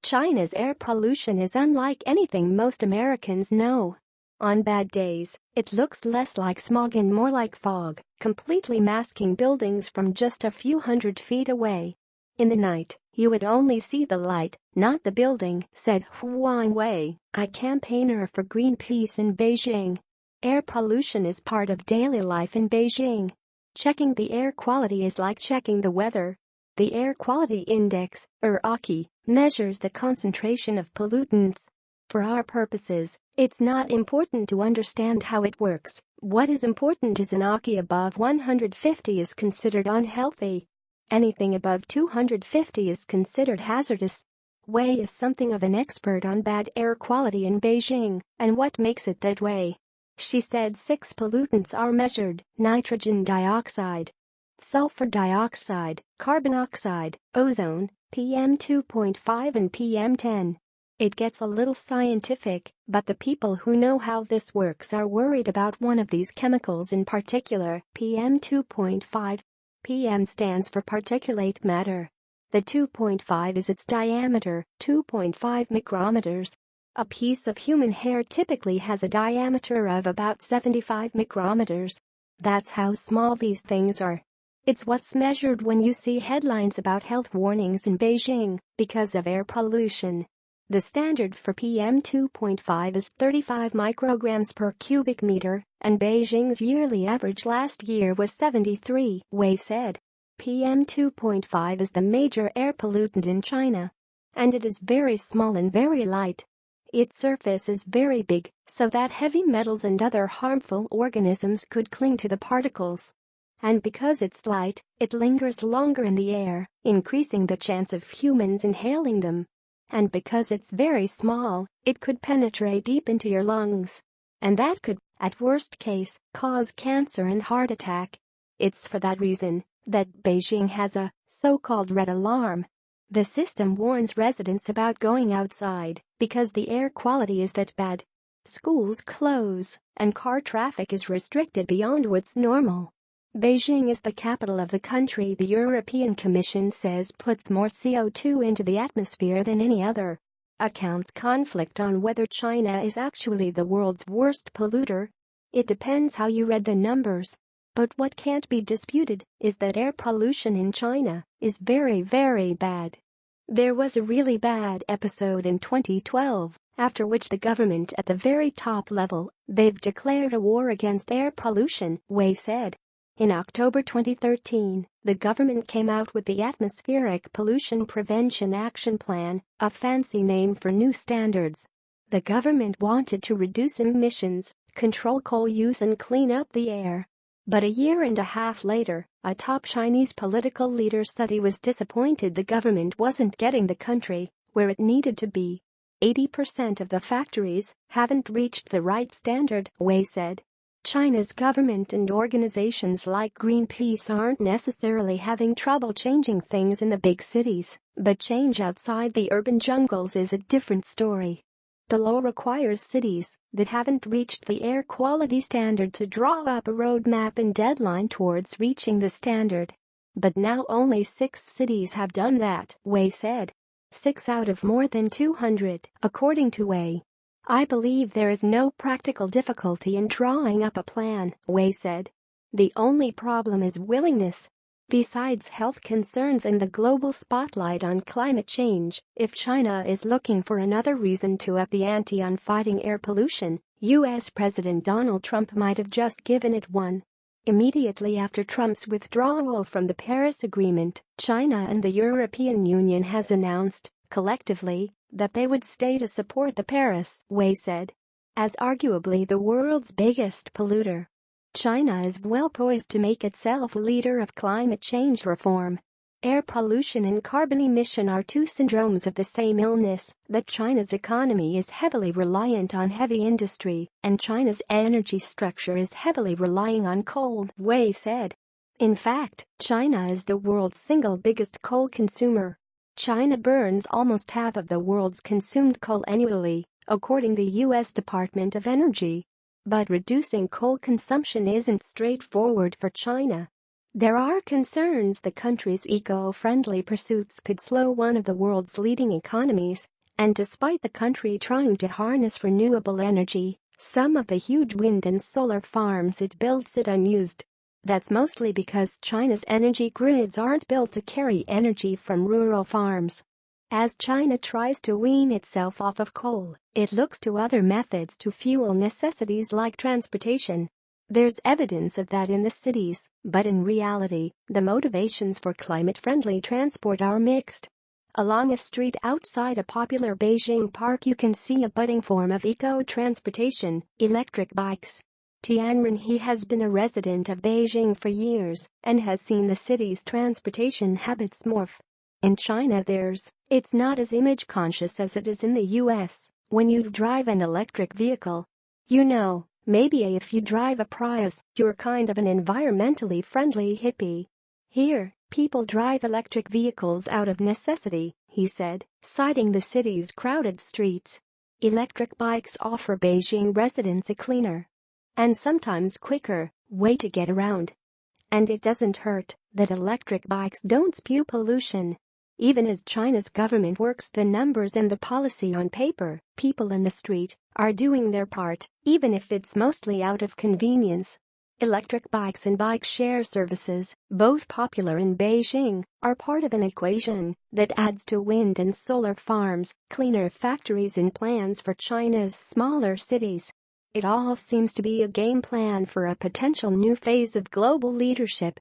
China's air pollution is unlike anything most Americans know. On bad days, it looks less like smog and more like fog, completely masking buildings from just a few hundred feet away. In the night, you would only see the light, not the building, said Huang Wei, a campaigner for Greenpeace in Beijing. Air pollution is part of daily life in Beijing. Checking the air quality is like checking the weather. The Air Quality Index, or AQI, measures the concentration of pollutants. For our purposes, it's not important to understand how it works. What is important is an AQI above 150 is considered unhealthy. Anything above 250 is considered hazardous. Wei is something of an expert on bad air quality in Beijing and what makes it that way. She said 6 pollutants are measured: nitrogen dioxide, sulfur dioxide, carbon oxide, ozone, PM2.5 and PM10. It gets a little scientific, but the people who know how this works are worried about one of these chemicals in particular, PM2.5. PM stands for particulate matter. The 2.5 is its diameter, 2.5 micrometers. A piece of human hair typically has a diameter of about 75 micrometers. That's how small these things are. It's what's measured when you see headlines about health warnings in Beijing because of air pollution. The standard for PM2.5 is 35 micrograms per cubic meter, and Beijing's yearly average last year was 73, Wei said. PM2.5 is the major air pollutant in China. And it is very small and very light. Its surface is very big, so that heavy metals and other harmful organisms could cling to the particles. And because it's light, it lingers longer in the air, increasing the chance of humans inhaling them. And because it's very small, it could penetrate deep into your lungs. And that could, at worst case, cause cancer and heart attack. It's for that reason that Beijing has a so-called red alarm. The system warns residents about going outside because the air quality is that bad. Schools close, and car traffic is restricted beyond what's normal. Beijing is the capital of the country the European Commission says puts more CO2 into the atmosphere than any other. Accounts conflict on whether China is actually the world's worst polluter. It depends how you read the numbers. But what can't be disputed is that air pollution in China is very, very bad. There was a really bad episode in 2012, after which the government at the very top level, they've declared a war against air pollution, Wei said. In October 2013, the government came out with the Atmospheric Pollution Prevention Action Plan, a fancy name for new standards. The government wanted to reduce emissions, control coal use and clean up the air. But a year and a half later, a top Chinese political leader said he was disappointed the government wasn't getting the country where it needed to be. 80% of the factories haven't reached the right standard, Wei said. China's government and organizations like Greenpeace aren't necessarily having trouble changing things in the big cities, but change outside the urban jungles is a different story. The law requires cities that haven't reached the air quality standard to draw up a roadmap and deadline towards reaching the standard. But now only 6 cities have done that, Wei said. 6 out of more than 200, according to Wei. I believe there is no practical difficulty in drawing up a plan, Wei said. The only problem is willingness. Besides health concerns and the global spotlight on climate change, if China is looking for another reason to up the ante on fighting air pollution, U.S. President Donald Trump might have just given it one. Immediately after Trump's withdrawal from the Paris Agreement, China and the European Union has announced, collectively, that they would stay to support the Paris, Wei said. As arguably the world's biggest polluter, China is well poised to make itself a leader of climate change reform. Air pollution and carbon emission are 2 syndromes of the same illness, that China's economy is heavily reliant on heavy industry, and China's energy structure is heavily relying on coal, Wei said. In fact, China is the world's single biggest coal consumer. China burns almost half of the world's consumed coal annually, according to the U.S. Department of Energy. But reducing coal consumption isn't straightforward for China. There are concerns the country's eco-friendly pursuits could slow one of the world's leading economies, and despite the country trying to harness renewable energy, some of the huge wind and solar farms it builds sit unused. That's mostly because China's energy grids aren't built to carry energy from rural farms. As China tries to wean itself off of coal, it looks to other methods to fuel necessities like transportation. There's evidence of that in the cities, but in reality, the motivations for climate-friendly transport are mixed. Along a street outside a popular Beijing park you can see a budding form of eco-transportation, electric bikes. Tianren He has been a resident of Beijing for years and has seen the city's transportation habits morph. In China it's not as image conscious as it is in the US when you drive an electric vehicle. Maybe if you drive a Prius, you're kind of an environmentally friendly hippie. Here, people drive electric vehicles out of necessity, he said, citing the city's crowded streets. Electric bikes offer Beijing residents a cleaner and sometimes quicker way to get around. And it doesn't hurt that electric bikes don't spew pollution. Even as China's government works the numbers and the policy on paper, people in the street are doing their part, even if it's mostly out of convenience. Electric bikes and bike share services, both popular in Beijing, are part of an equation that adds to wind and solar farms, cleaner factories and plans for China's smaller cities. It all seems to be a game plan for a potential new phase of global leadership.